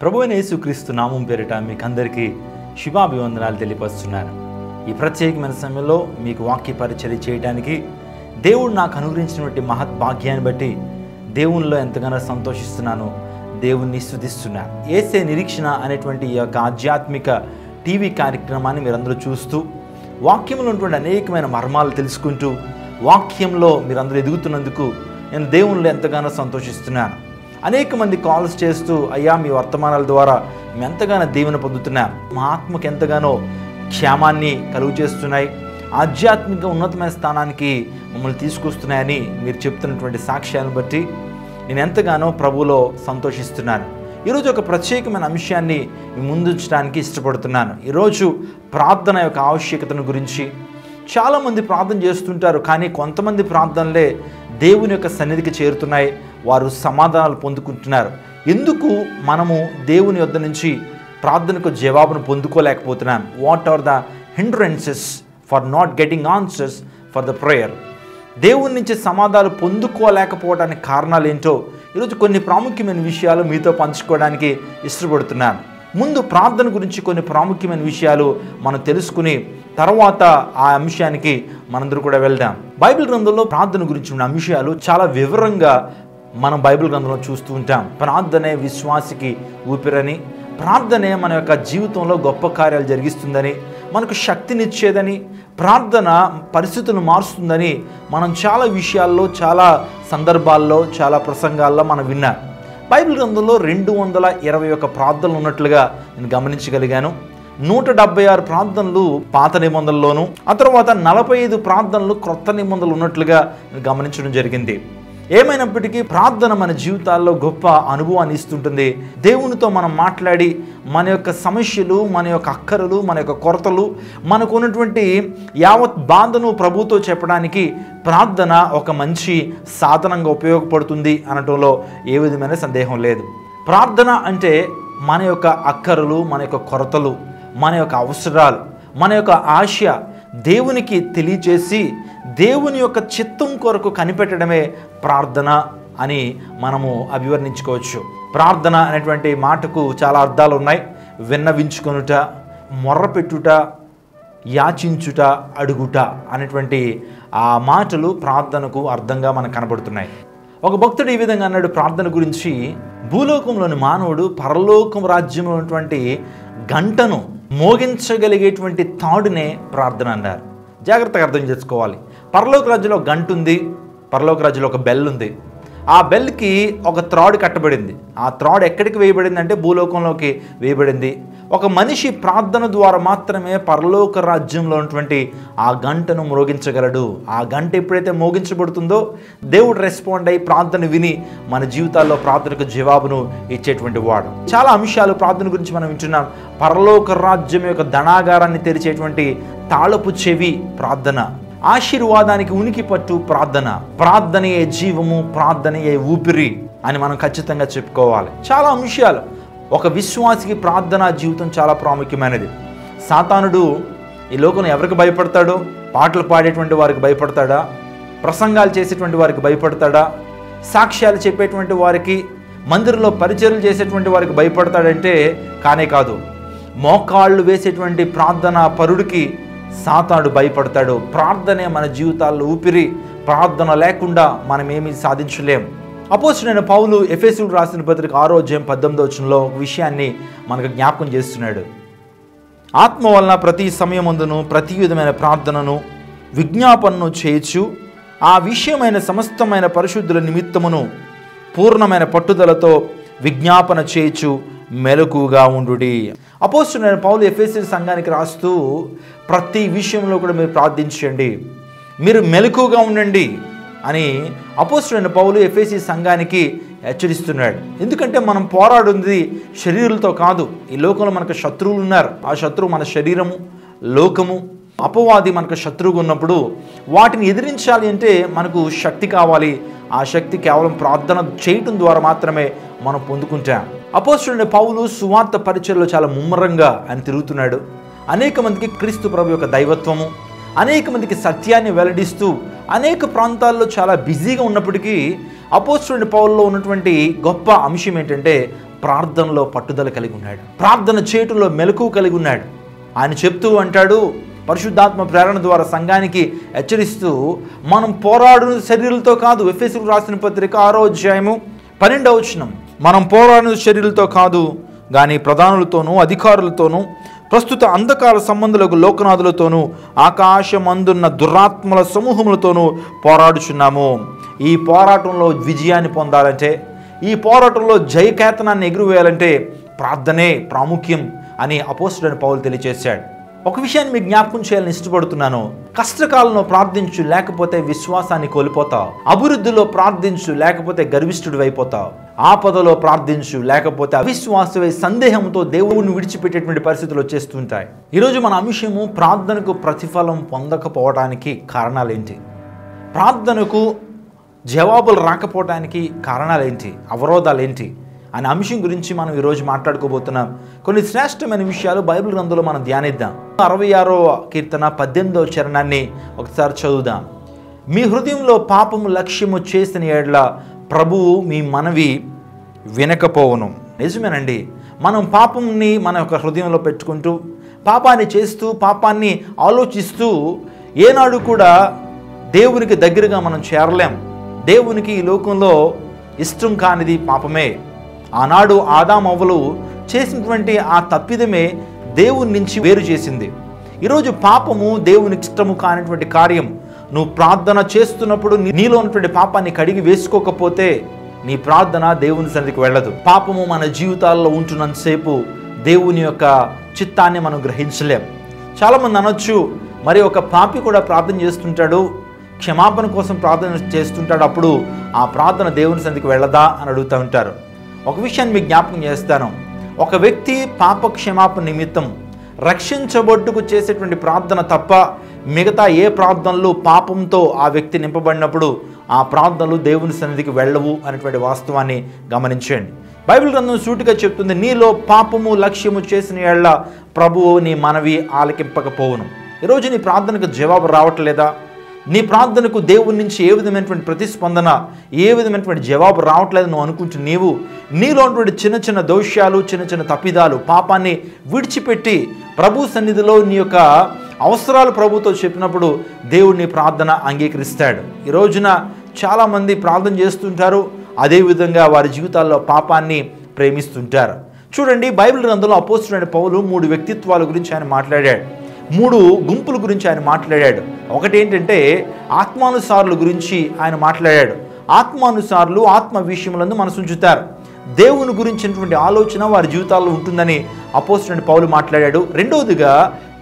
ప్రభువైన యేసుక్రీస్తు నామం పేరిట మీకు అందరికీ శుభాభివందనాలు తెలియపరుస్తున్నాను. ఈ ప్రత్యేకమైన సమయంలో మీకు వాక్య పరిచర్య చేయడానికి దేవుడు నాకు అనుగ్రహించినటువంటి మహత్ భాగ్యాన్ని బట్టి దేవునిలో ఎంతగానో సంతోషిస్తున్నాను, దేవుణ్ణి స్తుతిస్తున్నాను. యేసే నిరీక్షణ అనేటువంటి ఈ యొక్క ఆధ్యాత్మిక టీవీ కార్యక్రమాన్ని మీరందరూ చూస్తూ వాక్యంలో ఉన్నటువంటి అనేకమైన మర్మాలు తెలుసుకుంటూ వాక్యంలో మీరందరూ ఎదుగుతున్నందుకు నేను దేవునిలో ఎంతగానో సంతోషిస్తున్నాను. అనేక మంది కాల్స్ చేస్తూ అయ్యా మీ వర్తమానాల ద్వారా మేము ఎంతగానో దీవెన పొందుతున్నాం, మా ఆత్మకు ఎంతగానో క్షేమాన్ని కలుగు చేస్తున్నాయి, ఆధ్యాత్మిక ఉన్నతమైన స్థానానికి మమ్మల్ని తీసుకొస్తున్నాయని మీరు చెప్తున్నటువంటి సాక్ష్యాన్ని బట్టి నేను ఎంతగానో ప్రభువులో సంతోషిస్తున్నాను. ఈరోజు ఒక ప్రత్యేకమైన అంశాన్ని మీ ముందుంచడానికి ఇష్టపడుతున్నాను. ఈరోజు ప్రార్థన యొక్క ఆవశ్యకతను గురించి చాలామంది ప్రార్థన చేస్తుంటారు, కానీ కొంతమంది ప్రార్థనలే దేవుని యొక్క సన్నిధికి చేరుతున్నాయి, వారు సమాధానాలు పొందుకుంటున్నారు. ఎందుకు మనము దేవుని యొద్ద నుంచి ప్రార్థనకు జవాబును పొందుకోలేకపోతున్నాం? What are the hindrances for not getting answers for the prayer? దేవుని నుంచి సమాధానాలు పొందుకోలేకపోవడానికి కారణాలు ఏంటో ఈరోజు కొన్ని ప్రాముఖ్యమైన విషయాలు మీతో పంచుకోవడానికి ఇష్టపడుతున్నాను. ముందు ప్రార్థన గురించి కొన్ని ప్రాముఖ్యమైన విషయాలు మనం తెలుసుకుని తర్వాత ఆ అంశానికి మనందరూ కూడా వెళ్దాం. బైబిల్ గ్రంథంలో ప్రార్థన గురించి ఉన్న అంశాలు చాలా వివరంగా మనం బైబిల్ గ్రంథంలో చూస్తూ ఉంటాం. ప్రార్థనే విశ్వాసికి ఊపిరని, ప్రార్థనే మన యొక్క జీవితంలో గొప్ప కార్యాలు జరిగిస్తుందని, మనకు శక్తినిచ్చేదని, ప్రార్థన పరిస్థితులను మారుస్తుందని మనం చాలా విషయాల్లో, చాలా సందర్భాల్లో, చాలా ప్రసంగాల్లో మనం విన్నాం. బైబిల్ గ్రంథంలో 221 ప్రార్థనలు ఉన్నట్లుగా నేను గమనించగలిగాను. 176 ప్రార్థనలు పాత నిబంధనల్లోనూ, ఆ తర్వాత 45 ప్రార్థనలు క్రొత్త నిబంధనలు ఉన్నట్లుగా నేను గమనించడం జరిగింది. ఏమైనప్పటికీ ప్రార్థన మన జీవితాల్లో గొప్ప అనుభవాన్ని ఇస్తుంటుంది. దేవునితో మనం మాట్లాడి మన యొక్క సమస్యలు, మన యొక్క అక్కరలు, మన యొక్క కొరతలు, మనకు ఉన్నటువంటి యావత్ బాధను ప్రభుతో చెప్పడానికి ప్రార్థన ఒక మంచి సాధనంగా ఉపయోగపడుతుంది అనటంలో ఏ విధమైన సందేహం లేదు. ప్రార్థన అంటే మన యొక్క అక్కరలు, మన యొక్క కొరతలు, మన యొక్క అవసరాలు, మన యొక్క ఆశ దేవునికి తెలియచేసి దేవుని యొక్క చిత్తం కొరకు కనిపెట్టడమే ప్రార్థన అని మనము అభివర్ణించుకోవచ్చు. ప్రార్థన అనేటువంటి మాటకు చాలా అర్థాలు ఉన్నాయి. విన్నవించుకొనుట, మొర్రపెట్టుట, యాచించుట, అడుగుట అనేటువంటి ఆ మాటలు ప్రార్థనకు అర్థంగా మనకు కనబడుతున్నాయి. ఒక భక్తుడు ఈ విధంగా అన్నాడు ప్రార్థన గురించి, భూలోకంలోని మానవుడు పరలోకం రాజ్యంలో ఉన్నటువంటి గంటను మోగించగలిగేటువంటి తాడునే ప్రార్థన అన్నారు. జాగ్రత్తగా అర్థం చేసుకోవాలి. పరలోక రాజ్యంలో ఒక గంట ఉంది, పరలోక రాజ్యంలో ఒక బెల్ ఉంది. ఆ బెల్కి ఒక త్రాడు కట్టబడింది. ఆ త్రాడు ఎక్కడికి వేయబడింది అంటే భూలోకంలోకి వేయబడింది. ఒక మనిషి ప్రార్థన ద్వారా మాత్రమే పరలోక రాజ్యంలో ఉన్నటువంటి ఆ గంటను మ్రోగించగలడు. ఆ గంట ఎప్పుడైతే మోగించబడుతుందో దేవుడు రెస్పాండ్ అయ్యి ప్రార్థన విని మన జీవితాల్లో ప్రార్థనకు జవాబును ఇచ్చేటువంటి వాడు. చాలా అంశాలు ప్రార్థన గురించి మనం వింటున్నాం. పరలోక రాజ్యం యొక్క ధనాగారాన్ని తెరిచేటువంటి తాళపు చెవి ప్రార్థన, ఆశీర్వాదానికి ఉనికి పట్టు ప్రార్థన, ప్రార్థనయే జీవము, ప్రార్థనయే ఊపిరి అని మనం ఖచ్చితంగా చెప్పుకోవాలి. చాలా అంశాలు. ఒక విశ్వాసికి ప్రార్థనా జీవితం చాలా ప్రాముఖ్యమైనది. సాతానుడు ఈ లోకంలో ఎవరికి భయపడతాడో? పాటలు పాడేటువంటి వారికి భయపడతాడా? ప్రసంగాలు చేసేటువంటి వారికి భయపడతాడా? సాక్ష్యాలు చెప్పేటువంటి వారికి, మందిరంలో పరిచర్యలు చేసేటువంటి వారికి భయపడతాడంటే కానే కాదు. మోకాళ్ళు వేసేటువంటి ప్రార్థన పరుడికి సాతాను భయపడతాడు. ప్రార్థనే మన జీవితాల్లో ఊపిరి. ప్రార్థన లేకుండా మనం ఏమీ సాధించలేం. అపోస్తలుడైన పౌలు ఎఫెసీయులకు రాసిన పత్రిక 6వ అధ్యాయం 18వ వచనంలో ఒక విషయాన్ని మనకు జ్ఞాపకం చేస్తున్నాడు. ఆత్మ వలన ప్రతి సమయమందును ప్రతి విధమైన ప్రార్థనను విజ్ఞాపనను చేయొచ్చు, ఆ విషయమైన సమస్తమైన పరిశుద్ధుల నిమిత్తమును పూర్ణమైన పట్టుదలతో విజ్ఞాపన చేయొచ్చు, మెలకుగా ఉండుడి. అపోస్తలుడైన పౌలు ఎఫెసీ సంఘానికి రాస్తూ ప్రతి విషయంలో కూడా మీరు ప్రార్థించండి, మీరు మెలకుగా ఉండండి అని అపోస్తలుడైన పౌలు ఎఫెసీ సంఘానికి హెచ్చరిస్తున్నాడు. ఎందుకంటే మనం పోరాడుంది శరీరులతో కాదు. ఈ లోకంలో మనకు శత్రువులు ఉన్నారు. ఆ శత్రువు మన శరీరము, లోకము, అపవాది మనకు శత్రువుగా ఉన్నప్పుడు వాటిని ఎదిరించాలి అంటే మనకు శక్తి కావాలి. ఆ శక్తి కేవలం ప్రార్థన చేయటం ద్వారా మాత్రమే మనం పొందుకుంటాం. అపోస్తలుడైన పౌలు సువార్త పరిచర్యలో చాలా ముమ్మరంగా ఆయన తిరుగుతున్నాడు. అనేక మందికి క్రీస్తు ప్రభు యొక్క దైవత్వము, అనేక మందికి సత్యాన్ని వెల్లడిస్తూ అనేక ప్రాంతాల్లో చాలా బిజీగా ఉన్నప్పటికీ అపోస్తలుడైన పౌలులో ఉన్నటువంటి గొప్ప అంశం ఏంటంటే ప్రార్థనలో పట్టుదల కలిగి ఉన్నాడు. ప్రార్థన చేయటంలో మెలకువ కలిగి ఉన్నాడు. ఆయన చెప్తూ అంటాడు, పరిశుద్ధాత్మ ప్రేరణ ద్వారా సంఘానికి హెచ్చరిస్తూ, మనం పోరాడు శరీరులతో కాదు. ఎఫెసీయులకు రాసిన పత్రిక 6వ అధ్యాయము 12వ వచనం, మనం పోరాడు శరీరులతో కాదు కానీ ప్రధానులతోనూ అధికారులతోనూ ప్రస్తుత అంధకార సంబంధులకు లోకనాథులతోనూ ఆకాశమందున్న దురాత్మల సమూహములతోనూ పోరాడుచున్నాము. ఈ పోరాటంలో విజయాన్ని పొందాలంటే, ఈ పోరాటంలో జయకేతనాన్ని ఎగురవేయాలంటే ప్రార్థనే ప్రాముఖ్యం అని అపోస్తలుడైన పౌలు తెలియజేశాడు. ఒక విషయాన్ని మీకు జ్ఞాపకం చేయాలని ఇష్టపడుతున్నాను. కష్టకాలంలో ప్రార్థించు, లేకపోతే విశ్వాసాన్ని కోల్పోతావు. అభివృద్ధిలో ప్రార్థించు, లేకపోతే గర్విష్ఠుడు అయిపోతావు. ఆపదలో ప్రార్థించు, లేకపోతే అవిశ్వాసమే సందేహంతో దేవుడిని విడిచిపెట్టేటువంటి పరిస్థితులు వచ్చేస్తుంటాయి. ఈరోజు మన అంశము ప్రార్థనకు ప్రతిఫలం పొందకపోవడానికి కారణాలేంటి, ప్రార్థనకు జవాబులు రాకపోవడానికి కారణాలేంటి, అవరోధాలేంటి అనే అంశం గురించి మనం ఈరోజు మాట్లాడుకోబోతున్నాం. కొన్ని శ్రేష్టమైన విషయాలు బైబిల్ గ్రంథంలో మనం ధ్యానిద్దాం. 66వ కీర్తన 18వ చరణాన్ని ఒకసారి చదువుదాం. మీ హృదయంలో పాపము లక్ష్యము చేసిన ఎడల ప్రభువు మీ మనవి వినకపోవును. నిజమేనండి, మనం పాపంని మన యొక్క హృదయంలో పెట్టుకుంటూ పాపాన్ని చేస్తూ పాపాన్ని ఆలోచిస్తూ ఏనాడు కూడా దేవునికి దగ్గరగా మనం చేరలేం. దేవునికి ఈ లోకంలో ఇష్టం కానిది పాపమే. ఆనాడు ఆదాము అవ్వలు చేసినటువంటి ఆ తప్పిదమే దేవుని నుంచి వేరు చేసింది. ఈరోజు పాపము దేవునికి ఇష్టము కానిటువంటి కార్యం. నువ్వు ప్రార్థన చేస్తున్నప్పుడు నీలో ఉన్నటువంటి పాపాన్ని కడిగి వేసుకోకపోతే నీ ప్రార్థన దేవుని సన్నిధికి వెళ్ళదు. పాపము మన జీవితాల్లో ఉంటున్నంతసేపు దేవుని యొక్క చిత్తాన్ని మనం గ్రహించలేం. చాలామంది అనొచ్చు, మరి ఒక పాపి కూడా ప్రార్థన చేస్తుంటాడు, క్షమాపణ కోసం ప్రార్థన చేస్తుంటాడు, అప్పుడు ఆ ప్రార్థన దేవుని సన్నిధికి వెళ్ళదా అని అడుగుతూ ఉంటారు. ఒక విషయాన్ని మీకు జ్ఞాపకం చేస్తాను. ఒక వ్యక్తి పాప క్షమాపణ నిమిత్తం రక్షించబొట్టుకు చేసేటువంటి ప్రార్థన తప్ప మిగతా ఏ ప్రార్థనలు పాపంతో ఆ వ్యక్తి నింపబడినప్పుడు ఆ ప్రార్థనలు దేవుని సన్నిధికి వెళ్ళవు అనేటువంటి వాస్తవాన్ని గమనించండి. బైబిల్ గ్రంథం సూటిగా చెప్తుంది, నీలో పాపము లక్ష్యము చేసిన ఎడల ప్రభువు నీ మనవి ఆలకింపకపోవును. ఈరోజు నీ ప్రార్థనకు జవాబు రావట్లేదా? నీ ప్రార్థనకు దేవుని నుంచి ఏ విధమైనటువంటి ప్రతిస్పందన, ఏ విధమైనటువంటి జవాబు రావట్లేదు నువ్వు అనుకుంటూ నీలో ఉన్నటువంటి చిన్న చిన్న దోషాలు, చిన్న చిన్న తప్పిదాలు, పాపాన్ని విడిచిపెట్టి ప్రభు సన్నిధిలో నీ యొక్క అవసరాలు ప్రభుతో చెప్పినప్పుడు దేవుడు నీ ప్రార్థన అంగీకరిస్తాడు. ఈ రోజున చాలామంది ప్రార్థన చేస్తుంటారు, అదేవిధంగా వారి జీవితాల్లో పాపాన్ని ప్రేమిస్తుంటారు. చూడండి, బైబిల్ గ్రంథంలో అపోస్తలుడైన పౌలు 3 వ్యక్తిత్వాల గురించి ఆయన మాట్లాడాడు. 3 గుంపుల గురించి ఆయన మాట్లాడాడు. ఒకటి ఏంటంటే ఆత్మానుసారుల గురించి ఆయన మాట్లాడాడు. ఆత్మానుసారులు ఆత్మ విషయములందు మనసు ఉంచుతారు. దేవుని గురించినటువంటి ఆలోచన వారి జీవితాల్లో ఉంటుందని అపోస్తలుడైన పౌలు మాట్లాడాడు. రెండవదిగా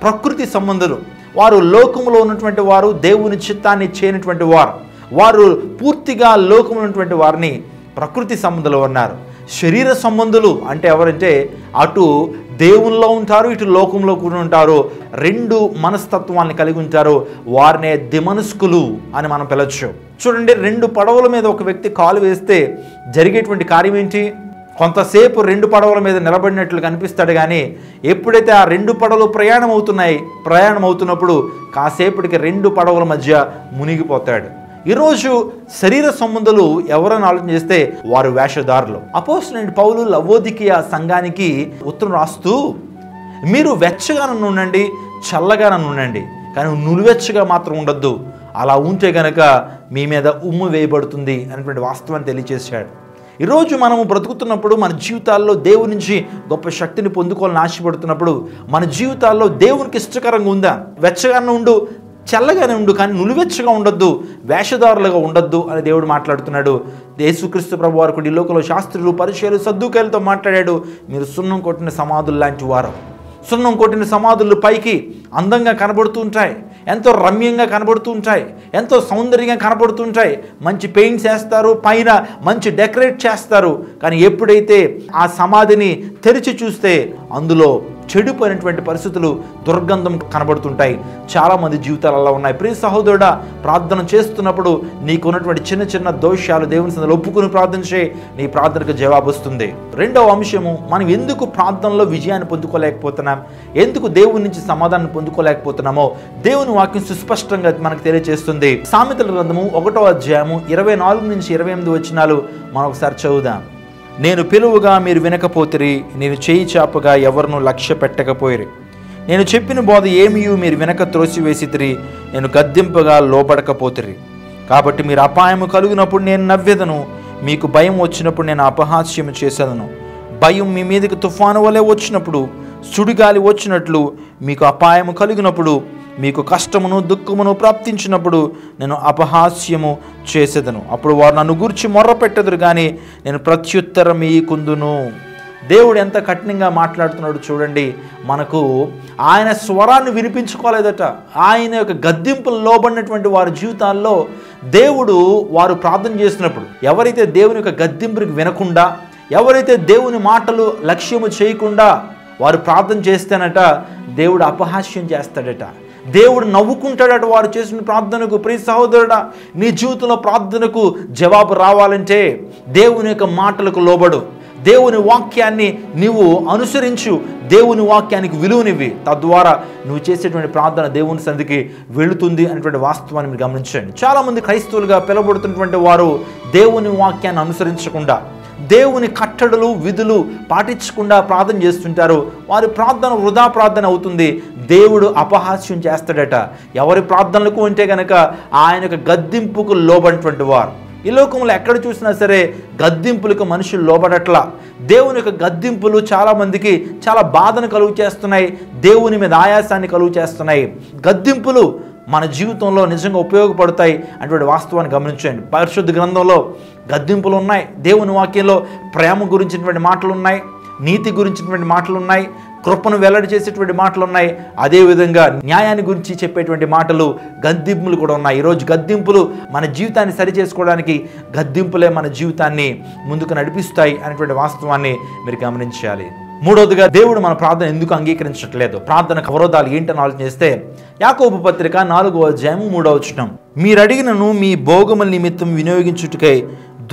ప్రకృతి సంబంధులు, వారు లోకంలో ఉన్నటువంటి వారు, దేవుని చిత్తాన్ని చేయనటువంటి వారు పూర్తిగా లోకంలో ఉన్నటువంటి వారిని ప్రకృతి సంబంధులు ఉన్నారు. శరీర సంబంధులు అంటే ఎవరంటే అటు దేవుల్లో ఉంటారు, ఇటు లోకంలో కూడా ఉంటారు. 2 మనస్తత్వాన్ని కలిగి ఉంటారు. వారినే దిమనస్కులు అని మనం పిలవచ్చు. చూడండి, 2 పడవల మీద ఒక వ్యక్తి కాలు వేస్తే జరిగేటువంటి కార్యం ఏంటి? కొంతసేపు 2 పడవల మీద నిలబడినట్లు కనిపిస్తాడు, కానీ ఎప్పుడైతే ఆ 2 పడవలు ప్రయాణం అవుతున్నప్పుడు కాసేపటికి 2 పడవల మధ్య మునిగిపోతాడు. ఈరోజు శరీర సంబంధులు ఎవరైనా ఆలోచన చేస్తే వారు వేషధారులు. అపోస్తలుడైన పౌలు లవోదికీయ సంఘానికి ఉత్తరం రాస్తూ, మీరు వెచ్చగానూ ఉండండి, చల్లగానూ ఉండండి, కానీ నులివెచ్చగా మాత్రం ఉండొద్దు. అలా ఉంటే కనుక మీ మీద ఉమ్ము వేయబడుతుంది అనేటువంటి వాస్తవాన్ని తెలియజేశాడు. ఈరోజు మనము బ్రతుకుతున్నప్పుడు మన జీవితాల్లో దేవుని నుంచి గొప్ప శక్తిని పొందుకోవాలని ఆశపడుతున్నప్పుడు మన జీవితాల్లో దేవునికి ఇష్టకరంగా ఉందా? వెచ్చగానే ఉండు, చల్లగానే ఉండు, కానీ నులివెచ్చగా ఉండొద్దు, వేషధారులుగా ఉండొద్దు అని దేవుడు మాట్లాడుతున్నాడు. యేసుక్రీస్తు ప్రభు వారు ఈ లోకంలో శాస్త్రులు, పరిచయులు, సద్దూకయ్యులతో మాట్లాడాడు. మీరు సున్నం కొట్టిన సమాధులు లాంటి వారు. సున్నం కొట్టిన సమాధులు పైకి అందంగా కనబడుతూ ఉంటాయి, ఎంతో రమ్యంగా కనబడుతూ ఉంటాయి, ఎంతో సౌందర్యంగా కనబడుతూ ఉంటాయి. మంచి పెయింట్స్ వేస్తారు, పైన మంచి డెకరేట్ చేస్తారు. కానీ ఎప్పుడైతే ఆ సమాధిని తెరిచి చూస్తే అందులో చెడిపోయినటువంటి పరిస్థితులు, దుర్గంధం కనబడుతుంటాయి. చాలామంది జీవితాలు అలా ఉన్నాయి. ప్రియ సహోదరుడా, ప్రార్థన చేస్తున్నప్పుడు నీకున్నటువంటి చిన్న చిన్న దోషాలు దేవుని సన్నిధిలో ఒప్పుకుని ప్రార్థించే నీ ప్రార్థనకు జవాబు వస్తుంది. రెండవ అంశము, మనం ఎందుకు ప్రార్థనలో విజయాన్ని పొందుకోలేకపోతున్నాం, ఎందుకు దేవుని నుంచి సమాధానం పొందుకోలేకపోతున్నామో దేవుని వాక్యం సుస్పష్టంగా మనకు తెలియజేస్తుంది. సామెతల గ్రంథము 1వ అధ్యాయము 24 నుంచి 28 వచనాలు మనం ఒకసారి చదువుదాం. నేను పిలువగా మీరు వినకపోతిరి, నేను చేయి చాపగా ఎవరినూ లక్ష్య పెట్టకపోయిరి. నేను చెప్పిన బోధ ఏమియు మీరు వినక త్రోసివేసితిరి, నేను గద్దింపగా లోబడకపోతిరి. కాబట్టి మీరు అపాయము కలుగునప్పుడు నేను నవ్వెదను, మీకు భయం వచ్చినప్పుడు నేను అపహాస్యము చేసేదను. భయం మీ మీదకి తుఫాను వలె వచ్చినప్పుడు, సుడిగాలి వచ్చినట్లు మీకు అపాయము కలిగినప్పుడు, మీకు కష్టమును దుఃఖమును ప్రాప్తించినప్పుడు నేను అపహాస్యము చేసేదను. అప్పుడు వారు నన్ను గురించి మొర్ర పెట్టదురు, కానీ నేను ప్రత్యుత్తరం ఈకుందును. దేవుడు ఎంత కఠినంగా మాట్లాడుతున్నాడు చూడండి. మనకు ఆయన స్వరాన్ని వినిపించుకోలేదట. ఆయన యొక్క గద్దింపులు లోబడినటువంటి వారి జీవితాల్లో దేవుడు వారు ప్రార్థన చేసినప్పుడు, ఎవరైతే దేవుని యొక్క గద్దింపుకి వినకుండా, ఎవరైతే దేవుని మాటలు లక్ష్యము చేయకుండా వారు ప్రార్థన చేస్తేనట దేవుడు అపహాస్యం చేస్తాడట, దేవుడు నవ్వుకుంటాడట వారు చేసిన ప్రార్థనకు. ప్రియ సహోదరుడా, నీ జీవితంలో ప్రార్థనకు జవాబు రావాలంటే దేవుని యొక్క మాటలకు లోబడు, దేవుని వాక్యాన్ని నీవు అనుసరించు, దేవుని వాక్యానికి విలువనివ్వి. తద్వారా నువ్వు చేసేటువంటి ప్రార్థన దేవుని సన్నిధికి వెళుతుంది అనేటువంటి వాస్తవాన్ని మీరు గమనించండి. చాలామంది క్రైస్తవులుగా పిలువబడుతున్నటువంటి వారు దేవుని వాక్యాన్ని అనుసరించకుండా, దేవుని కట్టడలు విధులు పాటించకుండా ప్రార్థన చేస్తుంటారు. వారి ప్రార్థన వృధా ప్రార్థన అవుతుంది. దేవుడు అపహాస్యం చేస్తాడట ఎవరి ప్రార్థనలకు అంటే కనుక ఆయన యొక్క గద్దింపుకు లోబడినటువంటి వారు. ఈ లోకంలో ఎక్కడ చూసినా సరే గద్దింపులకు మనుషులు లోబడట్లా. దేవుని యొక్క గద్దింపులు చాలామందికి చాలా బాధను కలుగు చేస్తున్నాయి, దేవుని మీద ఆయాసాన్ని కలుగు చేస్తున్నాయి. గద్దింపులు మన జీవితంలో నిజంగా ఉపయోగపడతాయి అనేటువంటి వాస్తవాన్ని గమనించండి. పరిశుద్ధ గ్రంథంలో గద్దింపులు ఉన్నాయి, దేవుని వాక్యంలో ప్రేమ గురించినటువంటి మాటలు ఉన్నాయి, నీతి గురించినటువంటి మాటలు ఉన్నాయి, కృపను వెల్లడి చేసేటువంటి మాటలు ఉన్నాయి. అదేవిధంగా న్యాయాన్ని గురించి చెప్పేటువంటి మాటలు, గద్దింపులు కూడా ఉన్నాయి. ఈరోజు గద్దింపులు మన జీవితాన్ని సరి చేసుకోవడానికి, గద్దింపులే మన జీవితాన్ని ముందుకు నడిపిస్తాయి అనేటువంటి వాస్తవాన్ని మీరు గమనించాలి. మూడవదిగా, దేవుడు మన ప్రార్థన ఎందుకు అంగీకరించట్లేదు, ప్రార్థనకు అవరోధాలు ఏంటని ఆలోచన చేస్తే యాకోబు పత్రిక 4వ అధ్యాయము 3వ వచనం, మీరు అడిగినను మీ భోగముల నిమిత్తం వినియోగించుటకై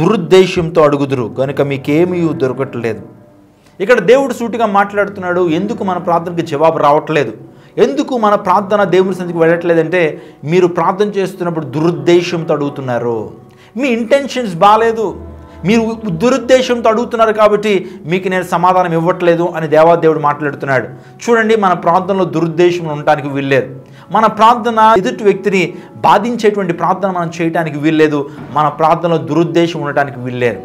దురుద్దేశంతో అడుగుదురు కనుక మీకేమీ దొరకట్లేదు. ఇక్కడ దేవుడు సూటిగా మాట్లాడుతున్నాడు. ఎందుకు మన ప్రార్థనకి జవాబు రావట్లేదు, ఎందుకు మన ప్రార్థన దేవుని సన్నిధికి వెళ్ళట్లేదంటే, మీరు ప్రార్థన చేస్తున్నప్పుడు దురుద్దేశంతో అడుగుతున్నారు, మీ ఇంటెన్షన్స్ బాగాలేదు, మీరు దురుద్దేశంతో అడుగుతున్నారు కాబట్టి మీకు నేను సమాధానం ఇవ్వట్లేదు అని దేవాదేవుడు మాట్లాడుతున్నాడు. చూడండి, మన ప్రార్థనలో దురుద్దేశం ఉండటానికి వీల్లేదు. మన ప్రార్థన ఎదుటి వ్యక్తిని బాధించేటువంటి ప్రార్థన మనం చేయడానికి వీల్లేదు. మన ప్రార్థనలో దురుద్దేశం ఉండటానికి వీల్లేదు.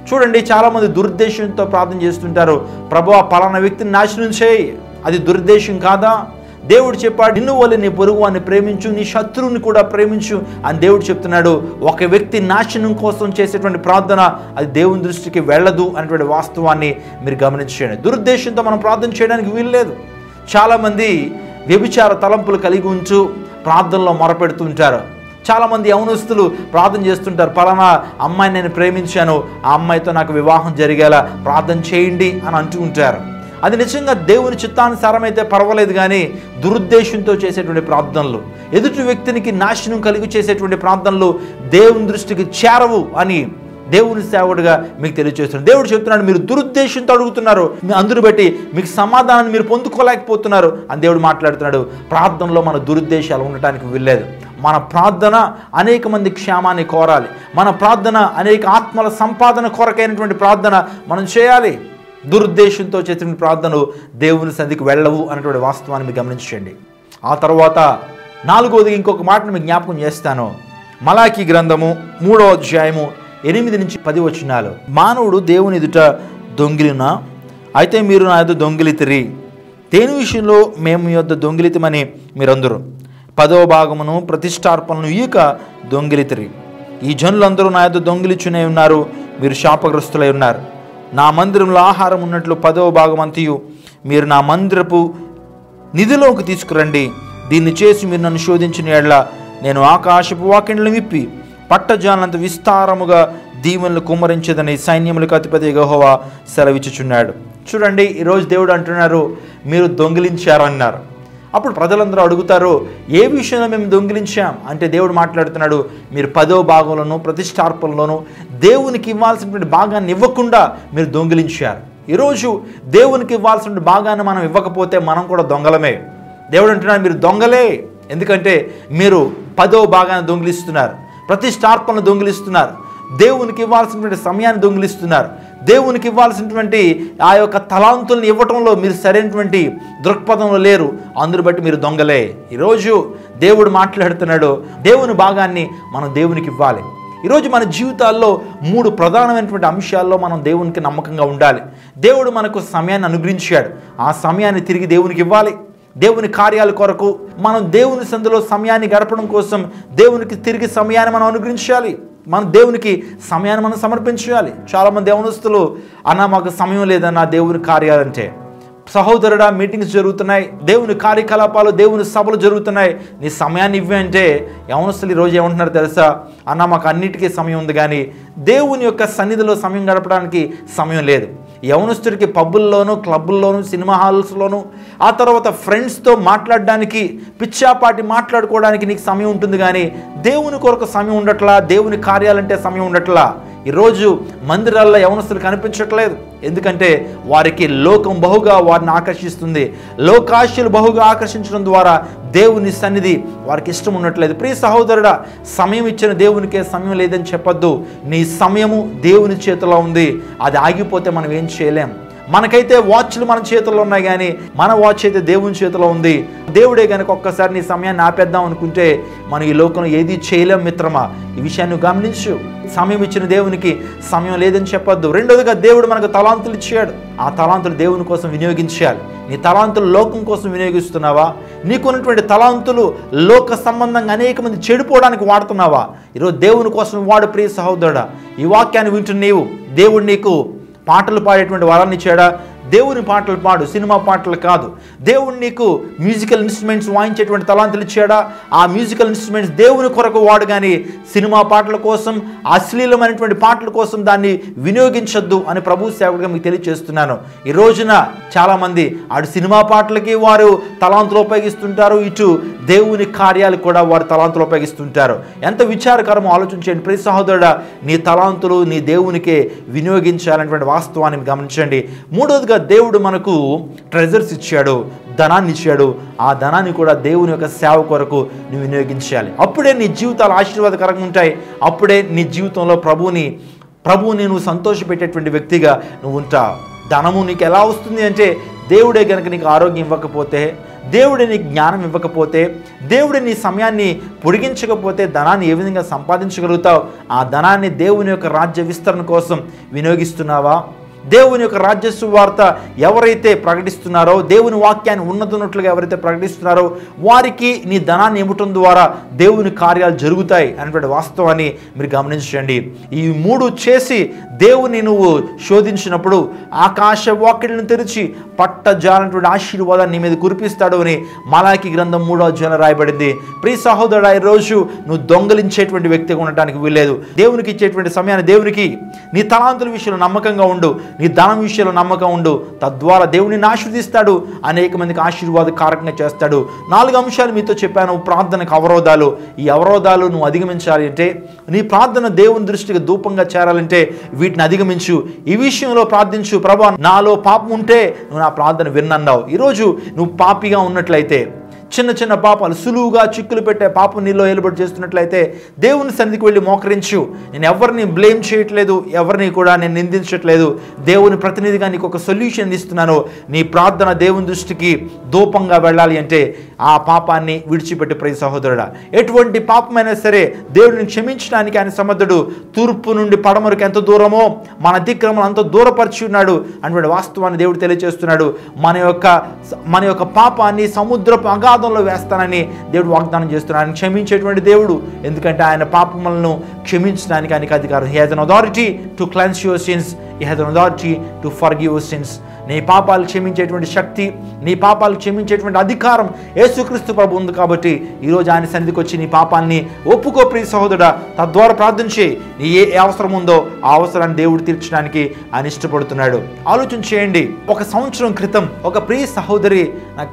చూడండి, చాలామంది దురుద్దేశంతో ప్రార్థన చేస్తుంటారు. ప్రభువా, పలానా వ్యక్తిని నాశనం చేయి, అది దురుద్దేశం కాదా? దేవుడు చెప్పాడు, నిన్ను వల్ల నీ పొరుగువాన్ని ప్రేమించు, నీ శత్రువుని కూడా ప్రేమించు అని దేవుడు చెప్తున్నాడు. ఒక వ్యక్తి నాశనం కోసం చేసేటువంటి ప్రార్థన అది దేవుని దృష్టికి వెళ్ళదు అనేటువంటి వాస్తవాన్ని మీరు గమనించండి. దురుద్దేశంతో మనం ప్రార్థన చేయడానికి వీల్లేదు. చాలామంది వ్యభిచార తలంపులు కలిగి ఉంచు ప్రార్థనలో మొరపెడుతుంటారు. చాలామంది యవనస్తులు ప్రార్థన చేస్తుంటారు, పలానా అమ్మాయిని నేను ప్రేమించాను, ఆ అమ్మాయితో నాకు వివాహం జరిగేలా ప్రార్థన చేయండి అని అంటూ ఉంటారు. అది నిజంగా దేవుని చిత్తానుసారం అయితే పర్వాలేదు, కానీ దురుద్దేశంతో చేసేటువంటి ప్రార్థనలు, ఎదుటి వ్యక్తికి నాశనం కలిగి చేసేటువంటి ప్రార్థనలు దేవుని దృష్టికి చేరవు అని దేవుని సేవకుడిగా మీకు తెలియజేస్తున్నాడు. దేవుడు చెప్తున్నాడు, మీరు దురుద్దేశంతో అడుగుతున్నారు, అందును బట్టి మీకు సమాధానాన్ని మీరు పొందుకోలేకపోతున్నారు అని దేవుడు మాట్లాడుతున్నాడు. ప్రార్థనలో మన దురుద్దేశాలు ఉండటానికి వీల్లేదు. మన ప్రార్థన అనేక మంది క్షేమాన్ని కోరాలి, మన ప్రార్థన అనేక ఆత్మల సంపాదన కొరకైనటువంటి ప్రార్థన మనం చేయాలి. దురుద్దేశంతో చేసిన ప్రార్థనలు దేవుని సన్నిధికి వెళ్ళవు అన్నటువంటి వాస్తవాన్ని మీరు గమనించండి. ఆ తర్వాత 4వది ఇంకొక మాటను మీకు జ్ఞాపకం చేస్తాను. మలాకీ గ్రంథము 3వ అధ్యాయము 8 నుంచి 10 వచనాలు. మానవుడు దేవుని ఎదుట దొంగిలిన, అయితే మీరు నా యొద్ద దొంగిలితిరి, దేని విషయంలో మేము మీ యొద్ద దొంగిలితమని మీరందరూ 10వ భాగమును ప్రతిష్టార్పణను ఇయ్యక దొంగిలితిరి. ఈ జనులందరూ నా యొద్ద దొంగిలిచునే ఉన్నారు, మీరు శాపగ్రస్తులై ఉన్నారు. నా మందిరంలో ఆహారం ఉన్నట్లు 10వ భాగం అంతయు మీరు నా మందిరపు నిధిలోకి తీసుకురండి. దీన్ని చేసి మీరు నన్ను శోధించిన యెడల నేను ఆకాశపు వాకిండ్లను విప్పి పట్టజాలంత విస్తారముగా దీవెనలు కుమ్మరించేదని సైన్యములకు అధిపతి యెహోవా సెలవిచ్చుచున్నాడు. చూడండి, ఈరోజు దేవుడు అంటున్నారు, మీరు దొంగిలించారన్నారు. అప్పుడు ప్రజలందరూ అడుగుతారు, ఏ విషయంలో మేము దొంగిలించాం అంటే దేవుడు మాట్లాడుతున్నాడు, మీరు 10వ భాగంలోనూ ప్రతిష్టార్పణలోనూ దేవునికి ఇవ్వాల్సినటువంటి భాగాన్ని ఇవ్వకుండా మీరు దొంగిలించారు. ఈరోజు దేవునికి ఇవ్వాల్సిన భాగాన్ని మనం ఇవ్వకపోతే మనం కూడా దొంగలమే. దేవుడు అంటున్నాడు, మీరు దొంగలే. ఎందుకంటే మీరు 10వ భాగాన్ని దొంగిలిస్తున్నారు, ప్రతిష్టార్పణను దొంగిలిస్తున్నారు, దేవునికి ఇవ్వాల్సినటువంటి సమయాన్ని దొంగిలిస్తున్నారు, దేవునికి ఇవ్వాల్సినటువంటి ఆ యొక్క తలాంతులను ఇవ్వటంలో మీరు సరైనటువంటి దృక్పథంలో లేరు. అందును బట్టి మీరు దొంగలే. ఈరోజు దేవుడు మాట్లాడుతున్నాడు, దేవుని భాగాన్ని మనం దేవునికి ఇవ్వాలి. ఈరోజు మన జీవితాల్లో 3 ప్రధానమైనటువంటి అంశాల్లో మనం దేవునికి నమ్మకంగా ఉండాలి. దేవుడు మనకు సమయాన్ని అనుగ్రహించాడు, ఆ సమయాన్ని తిరిగి దేవునికి ఇవ్వాలి. దేవుని కార్యాల కొరకు మనం దేవుని సందులో సమయాన్ని గడపడం కోసం దేవునికి తిరిగి సమయాన్ని మనం అనుగ్రహించాలి. మనం దేవునికి సమయాన్ని మనం సమర్పించాలి. చాలామంది యవనస్తులు, అన్న మాకు సమయం లేదన్న దేవుని కార్యాలంటే. సహోదరుడా, మీటింగ్స్ జరుగుతున్నాయి, దేవుని కార్యకలాపాలు, దేవుని సభలు జరుగుతున్నాయి, నీ సమయాన్ని ఇవ్వి అంటే యవనస్తులు ఈరోజు ఏమంటున్నారు తెలుసా? అన్న మాకు అన్నిటికీ సమయం ఉంది, కానీ దేవుని యొక్క సన్నిధిలో సమయం గడపడానికి సమయం లేదు. యవనస్తుడికి పబ్బుల్లోనూ, క్లబ్బుల్లోనూ, సినిమా హాల్స్లోనూ, ఆ తర్వాత ఫ్రెండ్స్తో మాట్లాడడానికి, పిచ్చాపాటి మాట్లాడుకోవడానికి నీకు సమయం ఉంటుంది, కానీ దేవుని కొరకు సమయం ఉండట్లా, దేవుని కార్యాలంటే సమయం ఉండట్లా. ఈరోజు మందిరాల్లో యవనస్తులు కనిపించట్లేదు. ఎందుకంటే వారికి లోకం బహుగా వారిని ఆకర్షిస్తుంది. లోకాశలు బహుగా ఆకర్షించడం ద్వారా దేవుని సన్నిధి వారికి ఇష్టం ఉండట్లేదు. ప్రియ సహోదరుడా, సమయం ఇచ్చిన దేవునికే సమయం లేదని చెప్పొద్దు. నీ సమయము దేవుని చేతిలో ఉంది, అది ఆగిపోతే మనం ఏం చేయలేం. మనకైతే వాచ్లు మన చేతుల్లో ఉన్నాయి, కానీ మన వాచ్ అయితే దేవుని చేతిలో ఉంది. దేవుడే కనుక ఒక్కసారి నీ సమయాన్ని ఆపేద్దాం అనుకుంటే మనం ఈ లోకంలో ఏది చేయలేం. మిత్రమా, ఈ విషయాన్ని గమనించు. సమయం ఇచ్చిన దేవునికి సమయం లేదని చెప్పొద్దు. రెండోదిగా, దేవుడు మనకు తలాంతులు ఇచ్చాడు, ఆ తలాంతులు దేవుని కోసం వినియోగించాలి. నీ తలాంతులు లోకం కోసం వినియోగిస్తున్నావా? నీకున్నటువంటి తలాంతులు లోక సంబంధంగా అనేక మంది చెడిపోవడానికి వాడుతున్నావా? ఈరోజు దేవుని కోసం వాడు. ప్రియ సహోదరుడా, ఈ వాక్యాన్ని వింటున్న నీవు, దేవుడు నీకు పాటలు పాడేటువంటి వరాన్ని ఇచ్చాడా? దేవుని పాటలు పాడు, సినిమా పాటలు కాదు. దేవుడు నీకు మ్యూజికల్ ఇన్స్ట్రుమెంట్స్ వాయించేటువంటి తలాంతులు ఇచ్చాడా? ఆ మ్యూజికల్ ఇన్స్ట్రుమెంట్స్ దేవుని కొరకు వాడు, కానీ సినిమా పాటల కోసం, అశ్లీలమైనటువంటి పాటల కోసం దాన్ని వినియోగించొద్దు అని ప్రభు సేవకుడిగా మీకు తెలియజేస్తున్నాను. ఈ రోజున చాలామంది అటు సినిమా పాటలకి వారు తలాంతులు ఉపయోగిస్తుంటారు, ఇటు దేవుని కార్యాలు కూడా వారు తలాంతులు ఉపయోగిస్తుంటారు. ఎంత విచారకరమో ఆలోచించండి. ప్రియ సహోదరుడా, నీ తలాంతులు నీ దేవునికే వినియోగించాలనేటువంటి వాస్తవాన్ని గమనించండి. మూడోదిగా, దేవుడు మనకు ట్రెజర్స్ ఇచ్చాడు, ధనాన్ని ఇచ్చాడు. ఆ ధనాన్ని కూడా దేవుని యొక్క సేవ కొరకు నువ్వు వినియోగించాలి. అప్పుడే నీ జీవితాలు ఆశీర్వాదకరంగా ఉంటాయి. అప్పుడే నీ జీవితంలో ప్రభువుని నువ్వు సంతోషపెట్టేటువంటి వ్యక్తిగా నువ్వు ఉంటావు. ధనము నీకు ఎలా వస్తుంది అంటే, దేవుడే కనుక నీకు ఆరోగ్యం ఇవ్వకపోతే, దేవుడే నీకు జ్ఞానం ఇవ్వకపోతే, దేవుడే నీ సమయాన్ని పొడిగించకపోతే ధనాన్ని ఏ విధంగా సంపాదించగలుగుతావు? ఆ ధనాన్ని దేవుని యొక్క రాజ్య విస్తరణ కోసం వినియోగిస్తున్నావా? దేవుని యొక్క రాజ్య సువార్త ఎవరైతే ప్రకటిస్తున్నారో, దేవుని వాక్యాన్ని ఉన్నతున్నట్లుగా ఎవరైతే ప్రకటిస్తున్నారో వారికి నీ ధనాన్ని ఇవ్వటం ద్వారా దేవుని కార్యాలు జరుగుతాయి అనేటువంటి వాస్తవాన్ని మీరు గమనించండి. ఈ 3 చేసి దేవుని నువ్వు శోధించినప్పుడు ఆకాశ వాకిళ్లను తెరిచి పట్టజాలనటువంటి ఆశీర్వాదాన్ని నీ మీద కురిపిస్తాడు అని మలాకీ గ్రంథం 3వ అధ్యాయంలో రాయబడింది. ప్రియ సహోదరుడా, ఈరోజు నువ్వు దొంగలించేటువంటి వ్యక్తిగా ఉండటానికి వీల్లేదు. దేవునికి ఇచ్చేటువంటి సమయాన్ని దేవునికి, నీ తలాంతుల విషయంలో నమ్మకంగా ఉండు, నీ ధనం విషయంలో నమ్మకం ఉండు. తద్వారా దేవుడిని ఆశీర్వదిస్తాడు, అనేక మందికి ఆశీర్వాద కారకంగా చేస్తాడు. 4 అంశాలు మీతో చెప్పాను. ప్రార్థనకు అవరోధాలు. ఈ అవరోధాలు నువ్వు అధిగమించాలి అంటే, నీ ప్రార్థన దేవుని దృష్టికి ధూపంగా చేరాలంటే వీటిని అధిగమించు. ఈ విషయంలో ప్రార్థించు. ప్రభా, నాలో పాపం ఉంటే నువ్వు నా ప్రార్థన విన్నన్నావు. ఈరోజు నువ్వు పాపిగా ఉన్నట్లయితే, చిన్న చిన్న పాపాలు సులువుగా చిక్కులు పెట్టే పాపం నీలో ఏలుబడి చేస్తున్నట్లయితే దేవుని సన్నిధికి వెళ్ళి మోకరించు. నేను ఎవరిని బ్లేమ్ చేయట్లేదు, ఎవరిని కూడా నేను నిందించట్లేదు. దేవుని ప్రతినిధిగా నీకు ఒక సొల్యూషన్ ఇస్తున్నాను. నీ ప్రార్థన దేవుని దృష్టికి ధూపంగా వెళ్ళాలి అంటే ఆ పాపాన్ని విడిచిపెట్టి ప్రియ సహోదరుడా, ఎటువంటి పాపమైనా సరే దేవుడిని క్షమించడానికి ఆయన సమర్థుడు. తూర్పు నుండి పడమరకు ఎంత దూరమో మన అతిక్రమం అంత దూరపరిచి ఉన్నాడు అనే వాస్తవాన్ని దేవుడు తెలియజేస్తున్నాడు. మన యొక్క పాపాన్ని సముద్రపు అగాధంలో వేస్తానని దేవుడు వాగ్దానం చేస్తున్నాడు. ఆయన క్షమించేటువంటి దేవుడు, ఎందుకంటే ఆయన పాపములను క్షమించడానికి ఆయనకు అధికారం. He has an authority to cleanse your sins, he has an authority to forgive your sins. నీ పాపాలు క్షమించేటువంటి శక్తి, నీ పాపాలు క్షమించేటువంటి అధికారం యేసుక్రీస్తు ప్రభు ఉంది. కాబట్టి ఈరోజు ఆయన సన్నిధికి వచ్చి నీ పాపాన్ని ఒప్పుకో ప్రియ సహోదరుడా. తద్వారా ప్రార్థించి నీ ఏ అవసరం ఉందో ఆ అవసరాన్ని దేవుడు తీర్చడానికి ఆయన ఇష్టపడుతున్నాడు. ఆలోచన చేయండి. 1 సంవత్సరం క్రితం ఒక ప్రియ సహోదరి నాకు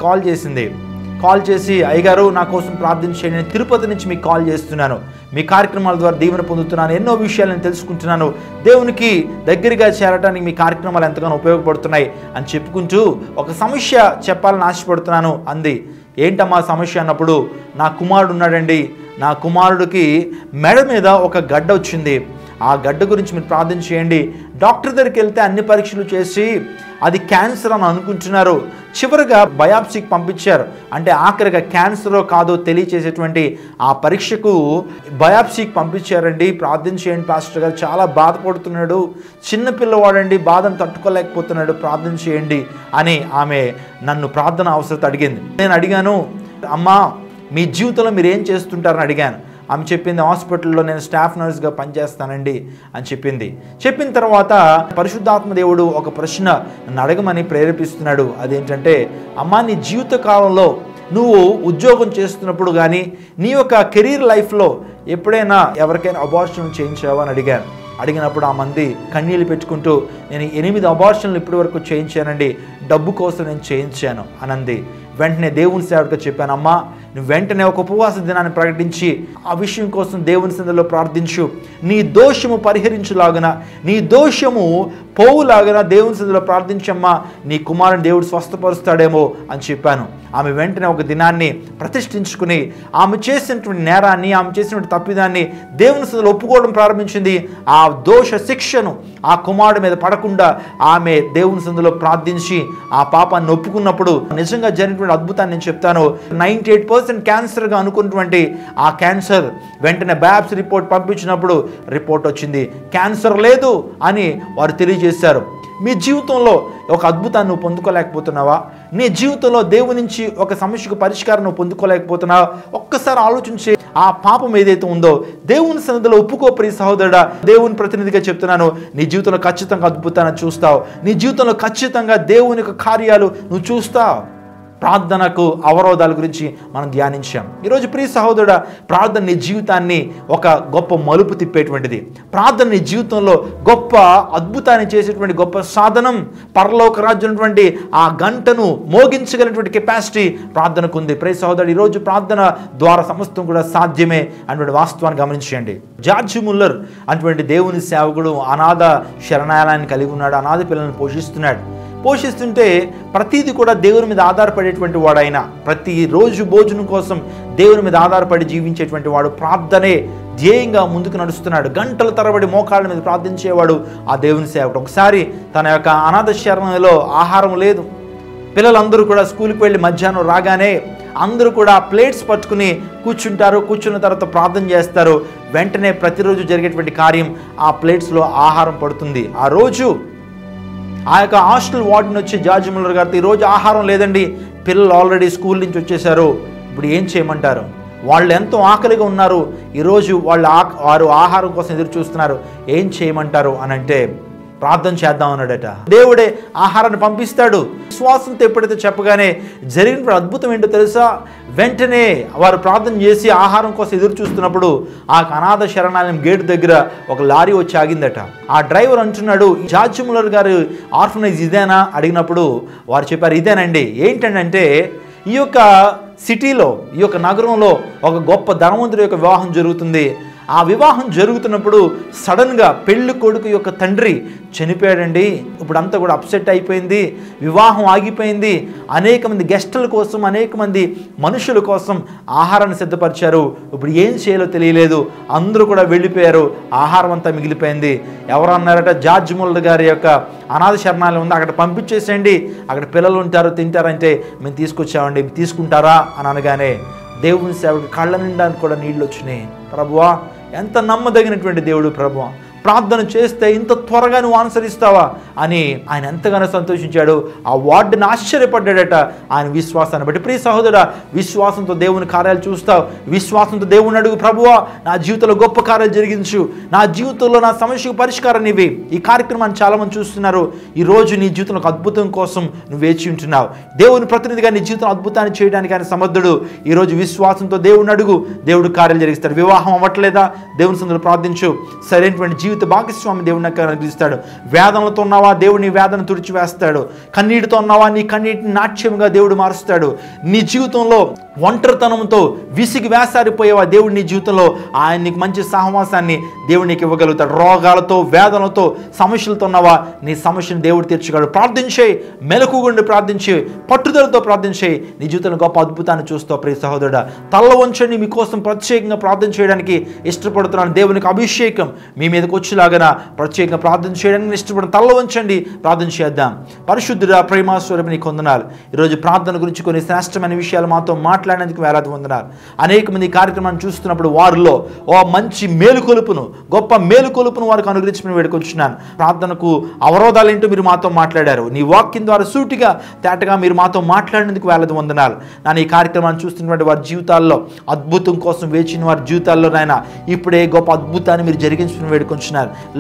కాల్ చేసి అయ్యగారు నా కోసం ప్రార్థించేయండి, నేను తిరుపతి నుంచి మీకు కాల్ చేస్తున్నాను, మీ కార్యక్రమాల ద్వారా దీవెన పొందుతున్నాను, ఎన్నో విషయాలు నేను తెలుసుకుంటున్నాను, దేవునికి దగ్గరగా చేరడానికి మీ కార్యక్రమాలు ఎంతగానో ఉపయోగపడుతున్నాయి అని చెప్పుకుంటూ ఒక సమస్య చెప్పాలని ఆశపడుతున్నాను అంది. ఏంటమ్మా సమస్య అన్నప్పుడు, నా కుమారుడు ఉన్నాడండి, నా కుమారుడికి మెడ మీద ఒక గడ్డ వచ్చింది, ఆ గడ్డ గురించి మీరు ప్రార్థన చేయండి. డాక్టర్ దగ్గరికి వెళ్తే అన్ని పరీక్షలు చేసి అది క్యాన్సర్ అని అనుకుంటున్నారు. చివరిగా బయాప్సీకి పంపించారు. అంటే ఆఖరిగా క్యాన్సరో కాదో తెలియచేసేటువంటి ఆ పరీక్షకు బయాప్సీకి పంపించారండి. ప్రార్థన చేయండి పాస్టర్ గారు, చాలా బాధపడుతున్నాడు, చిన్న పిల్లవాడండి, బాధను తట్టుకోలేకపోతున్నాడు, ప్రార్థన చేయండి అని ఆమె నన్ను ప్రార్థన అవసరం అడిగింది. నేను అడిగాను, అమ్మా మీ జీవితంలో మీరు ఏం చేస్తుంటారని అడిగాను. ఆమె చెప్పింది, హాస్పిటల్లో నేను స్టాఫ్ నర్స్గా పనిచేస్తానండి అని చెప్పింది. చెప్పిన తర్వాత పరిశుద్ధాత్మ దేవుడు ఒక ప్రశ్న నన్ను అడగమని ప్రేరేపిస్తున్నాడు. అదేంటంటే, అమ్మా నీ జీవిత కాలంలో నువ్వు ఉద్యోగం చేస్తున్నప్పుడు కానీ నీ యొక్క కెరీర్ లైఫ్లో ఎప్పుడైనా ఎవరికైనా అబార్షన్ చేయించావా అని అడిగినప్పుడు ఆ మంది కన్నీళ్ళు పెట్టుకుంటూ, నేను 8 అబార్షన్లు ఇప్పటి వరకు చేయించానండి, డబ్బు కోసం నేను చేయించాను అనంది. వెంటనే దేవుని సేవకుడిగా చెప్పాను, అమ్మా నువ్వు వెంటనే ఒక ఉపవాస దినాన్ని ప్రకటించి ఆ విషయం కోసం దేవుని సన్నిధిలో ప్రార్థించు, నీ దోషము పరిహరించులాగున, నీ దోషము పోవులాగున దేవుని సన్నిధిలో ప్రార్థించమ్మా, నీ కుమారుని దేవుడు స్వస్థపరుస్తాడేమో అని చెప్పాను. ఆమె వెంటనే ఒక దినాన్ని ప్రతిష్ఠించుకుని ఆమె చేసినటువంటి నేరాన్ని, ఆమె చేసినటువంటి తప్పిదాన్ని దేవుని సన్నిధిలో ఒప్పుకోవడం ప్రారంభించింది. ఆ దోష శిక్షను ఆ కుమారుడి మీద పడకుండా ఆమె దేవుని సన్నిధిలో ప్రార్థించి ఆ పాపాన్ని ఒప్పుకున్నప్పుడు నిజంగా జరిగినటువంటి అద్భుతాన్ని నేను చెప్తాను. 98% క్యాన్సర్గా అనుకున్నటువంటి ఆ క్యాన్సర్ వెంటనే బయాప్సీ రిపోర్ట్ పంపించినప్పుడు రిపోర్ట్ వచ్చింది, క్యాన్సర్ లేదు అని వారు తెలియజేశారు. మీ జీవితంలో ఒక అద్భుతాన్ని నువ్వు పొందుకోలేకపోతున్నావా? నీ జీవితంలో దేవుని నుంచి ఒక సమస్యకు పరిష్కారం నువ్వు పొందుకోలేకపోతున్నావా? ఒక్కసారి ఆలోచించి ఆ పాపం ఏదైతే ఉందో దేవుని సన్నిధిలో ఒప్పుకో ప్రియ సహోదరుడా. దేవుని ప్రతినిధిగా చెప్తున్నాను, నీ జీవితంలో ఖచ్చితంగా అద్భుతాన్ని చూస్తావు. నీ జీవితంలో ఖచ్చితంగా దేవుని యొక్క కార్యాలు నువ్వు చూస్తావు. ప్రార్థనకు అవరోధాల గురించి మనం ధ్యానించాం. ఈరోజు ప్రియ సహోదరుడా, ప్రార్థన నీ జీవితాన్ని ఒక గొప్ప మలుపు తిప్పేటువంటిది. ప్రార్థన నీ జీవితంలో గొప్ప అద్భుతాన్ని చేసేటువంటి గొప్ప సాధనం. పరలోక రాజ్యమైనటువంటి ఆ గంటను మోగించగలిగినటువంటి కెపాసిటీ ప్రార్థనకు ఉంది. ప్రియ సహోదరుడు, ఈరోజు ప్రార్థన ద్వారా సమస్తం కూడా సాధ్యమే అటువంటి వాస్తవాన్ని గమనించండి. జార్జ్ ముల్లర్ అటువంటి దేవుని సేవకుడు అనాథ శరణాలయాన్ని కలిగి ఉన్నాడు. అనాథ పిల్లలను పోషిస్తుంటే ప్రతిదీ కూడా దేవుని మీద ఆధారపడేటువంటి వాడైన, ప్రతిరోజు భోజనం కోసం దేవుని మీద ఆధారపడి జీవించేటువంటి వాడు, ప్రార్థనే ధ్యేయంగా ముందుకు నడుస్తున్నాడు. గంటల తరబడి మోకాళ్ళ మీద ప్రార్థించేవాడు ఆ దేవుని సేవకుడు. ఒకసారి తన యొక్క అనాథ శరణంలో ఆహారం లేదు. పిల్లలందరూ కూడా స్కూల్కి వెళ్ళి మధ్యాహ్నం రాగానే అందరూ కూడా ప్లేట్స్ పట్టుకుని కూర్చుంటారు. కూర్చున్న తర్వాత ప్రార్థన చేస్తారు. వెంటనే ప్రతిరోజు జరిగేటువంటి కార్యం, ఆ ప్లేట్స్లో ఆహారం పడుతుంది. ఆ రోజు ఆ యొక్క హాస్టల్ వార్డెన్ వచ్చి జార్జ్ ముల్లర్ గారితో, ఈరోజు ఆహారం లేదండి, పిల్లలు ఆల్రెడీ స్కూల్ నుంచి వచ్చేసారు, ఇప్పుడు ఏం చేయమంటారు? వాళ్ళు ఎంతో ఆకలిగా ఉన్నారు, ఈరోజు వారు ఆహారం కోసం ఎదురు చూస్తున్నారు, ఏం చేయమంటారు అని అంటే, ప్రార్థన చేద్దాం అన్నాడట. దేవుడే ఆహారాన్ని పంపిస్తాడు. విశ్వాసంతో ఎప్పుడైతే చెప్పగానే జరిగిన అద్భుతం ఏంటో తెలుసా? వెంటనే వారు ప్రార్థన చేసి ఆహారం కోసం ఎదురు చూస్తున్నప్పుడు ఆ అనాథ శరణాలయం గేట్ దగ్గర ఒక లారీ వచ్చి ఆగిందట. ఆ డ్రైవర్ అంటున్నాడు, జార్జ్ ముల్లర్ గారు ఆర్ఫనైజ్ ఇదేనా అడిగినప్పుడు వారు చెప్పారు, ఇదేనండి. ఏంటంటే ఈ యొక్క సిటీలో, ఈ యొక్క నగరంలో ఒక గొప్ప ధనవంతుడి యొక్క వివాహం జరుగుతుంది. ఆ వివాహం జరుగుతున్నప్పుడు సడన్గా పెళ్లి కొడుకు యొక్క తండ్రి చనిపోయాడండి. ఇప్పుడు అంతా కూడా అప్సెట్ అయిపోయింది, వివాహం ఆగిపోయింది. అనేక మంది గెస్టుల కోసం, అనేక మంది మనుషుల కోసం ఆహారాన్ని సిద్ధపరిచారు. ఇప్పుడు ఏం చేయాలో తెలియలేదు, అందరూ కూడా వెళ్ళిపోయారు, ఆహారం అంతా మిగిలిపోయింది. ఎవరు అన్నారట, జార్జ్ ముల్లర్ గారి యొక్క అనాథ శరణాలయం ఉంది, అక్కడ పంపించేసేయండి, అక్కడ పిల్లలు ఉంటారు, తింటారంటే మేము తీసుకొచ్చామండి, తీసుకుంటారా అని అనగానే దేవుని సేవకు కళ్ళ నిండా కూడా నీళ్ళు వచ్చినాయి. ప్రభువా, ఎంత నమ్మదగినటువంటి దేవుడు ప్రభువా, ప్రార్థన చేస్తే ఇంత త్వరగా నువ్వు ఆన్సరిస్తావా అని ఆయన ఎంతగానో సంతోషించాడు. ఆ వార్డుని ఆశ్చర్యపడ్డాడట ఆయన విశ్వాసాన్ని బట్టి. ప్రియ సహోదరుడా, విశ్వాసంతో దేవుని కార్యాలు చూస్తావు, విశ్వాసంతో దేవుని అడుగు, ప్రభువా నా జీవితంలో గొప్ప కార్యాలు జరిగించు, నా జీవితంలో నా సమస్యకు పరిష్కారం ఇవి. ఈ కార్యక్రమాన్ని చాలామంది చూస్తున్నారు. ఈరోజు నీ జీవితంలో ఒక అద్భుతం కోసం నువ్వు వేచి ఉంటున్నావు. దేవుని ప్రతినిధిగా నీ జీవితంలో అద్భుతాన్ని చేయడానికి ఆయన సమర్థుడు. ఈరోజు విశ్వాసంతో దేవుని అడుగు, దేవుడు కార్యాలు జరిగిస్తాడు. వివాహం అవ్వట్లేదా, దేవుని సందులో ప్రార్థించు, సరైనటువంటి జీవిత భాగస్వామి దేవుడిని అనుగ్రహిస్తాడు. వేదనలతో ఉన్నావా, దేవుని వేదన తుడిచివేస్తాడు. కన్నీటితో ఉన్నావా, నీ కన్నీటిని నాట్యంగా దేవుడు మారుస్తాడు. నీ జీవితంలో ఒంటరితనంతో విసిగి వేసారిపోయేవా, దేవుడు నీ జీవితంలో ఆయన నీకు మంచి సహవాసాన్ని దేవుడు నీకు ఇవ్వగలుగుతాడు. రోగాలతో, వేదనలతో, సమస్యలతో ఉన్నావా, నీ సమస్యను దేవుడు తీర్చగలడు. ప్రార్థించే, మెలకుగుండి ప్రార్థించే, పట్టుదలతో ప్రార్థించే, నీ జీవితంలో గొప్ప అద్భుతాన్ని చూస్తావు. ప్రియ సహోదరుడా, తల్ల వంచండి, మీకోసం ప్రత్యేకంగా ప్రార్థన చేయడానికి ఇష్టపడుతున్నాను. దేవునికి అభిషేకం మీ మీదకి వచ్చేలాగా ప్రత్యేకంగా ప్రార్థన చేయడానికి ఇష్టపడిన తల్ల వంచండి, ప్రార్థన చేద్దాం. పరిశుద్ధుడా, ప్రేమాస్వరూపి నీకు వందనాలు. ఈరోజు ప్రార్థన గురించి కొన్ని శ్రేష్టమైన విషయాలు మాతో మాట్లాడేందుకు వేలాది వందనాలు. అనేక మంది కార్యక్రమాన్ని చూస్తున్నప్పుడు వారిలో ఓ మంచి మేలుకొలుపును, గొప్ప మేలుకొలుపును వారికి అనుగ్రహించి వేడుకొచ్చున్నాను. ప్రార్థనకు అవరోధాలు ఏంటో మీరు మాతో మాట్లాడారు. నీ వాక్యం ద్వారా సూటిగా తేటగా మీరు మాతో మాట్లాడినందుకు వేలాది వందనాలు. నా ఈ కార్యక్రమాన్ని చూస్తున్నటువంటి వారి జీవితాల్లో అద్భుతం కోసం వేచిన వారి జీవితాల్లో నాయన ఇప్పుడే గొప్ప అద్భుతాన్ని మీరు జరిగించుకుని వేడుకొంచున్నారు.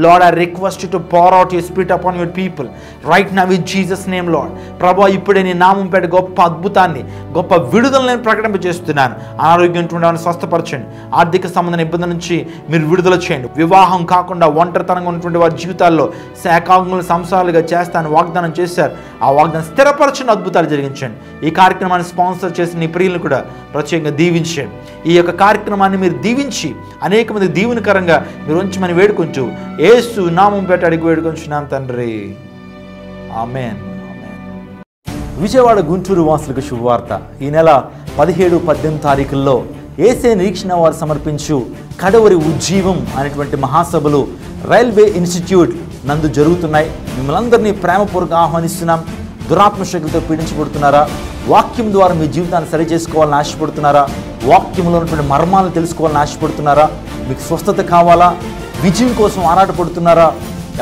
Lord, I request you to pour out your spirit upon your people right now in Jesus name, Lord. ప్రభువా, ఇప్పుడే నీ నామం పేట గొప్ప అద్భుతాన్ని, గొప్ప విడుదలను నేను ప్రకటింపజేస్తున్నాను. అనారోగ్యంతో ఉండేవారిని స్వస్థపరచండి, ఆర్థిక సంబంధమైన ఇబ్బంది నుంచి మీరు విడుదల చేయండి. వివాహం కాకుండా ఒంటరితనంగా ఉన్నటువంటి వారి జీవితాల్లో శాఖాంగులు సంసారాలుగా చేస్తాను వాగ్దానం చేశారు. ఆ వాగ్దానం స్థిరపరచండి, అద్భుతాలు జరిగించండి. ఈ కార్యక్రమాన్ని స్పాన్సర్ చేసిన నీ ప్రియులను కూడా ప్రత్యేకంగా దీవించండి. ఈ యొక్క కార్యక్రమాన్ని మీరు దీవించి అనేక మంది దీవెనకరంగా మీరు ఉంచమని వేడుకుంటూ యేసు నామం పేట అడిగి వేడుకొంచున్నాం తండ్రి, ఆమేన్. విజయవాడ గుంటూరు వాసులకు శుభవార్త. ఈ నెల 17, 18 తారీఖుల్లో ఏసే నిరీక్షణ వారు సమర్పించు కడవరి ఉజ్జీవం అనేటువంటి మహాసభలు రైల్వే ఇన్స్టిట్యూట్ నందు జరుగుతున్నాయి. మిమ్మల్ని అందరినీ ప్రేమపూర్వకంగా ఆహ్వానిస్తున్నాం. దురాత్మ శక్తులతో పీడించబడుతున్నారా? వాక్యం ద్వారా మీ జీవితాన్ని సరి చేసుకోవాలని ఆశపడుతున్నారా? వాక్యంలో ఉన్నటువంటి మర్మాలను తెలుసుకోవాలని ఆశపడుతున్నారా? మీకు స్వస్థత కావాలా? విజయం కోసం ఆరాటపడుతున్నారా?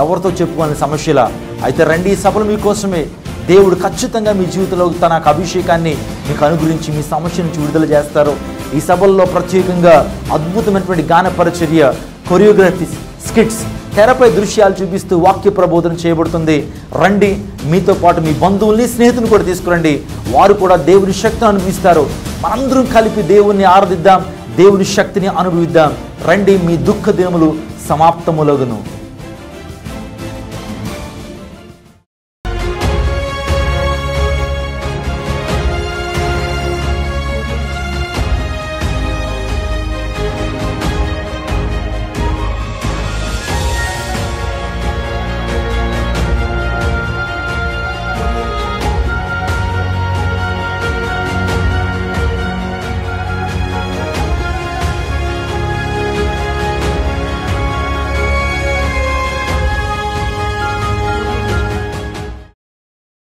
ఎవరితో చెప్పుకోవాలని సమస్యలా? అయితే రండి, ఈ సభలు మీకోసమే. దేవుడు ఖచ్చితంగా మీ జీవితంలో తన అభిషేకాన్ని మీకు అనుగ్రహించి మీ సమస్య నుంచి విడుదల చేస్తారు. ఈ సభల్లో ప్రత్యేకంగా అద్భుతమైనటువంటి గాన పరిచర్య, కొరియోగ్రఫీ, స్కిట్స్, తెరపై దృశ్యాలు చూపిస్తూ వాక్య ప్రబోధన చేయబడుతుంది. రండి, మీతో పాటు మీ బంధువుల్ని, స్నేహితులను కూడా తీసుకురండి. వారు కూడా దేవుని శక్తిని అనుభవిస్తారు. మనందరం కలిపి దేవుణ్ణి ఆరాధిద్దాం, దేవుని శక్తిని అనుభవిద్దాం. రండి, మీ దుఃఖ దినములు సమాప్తములగును.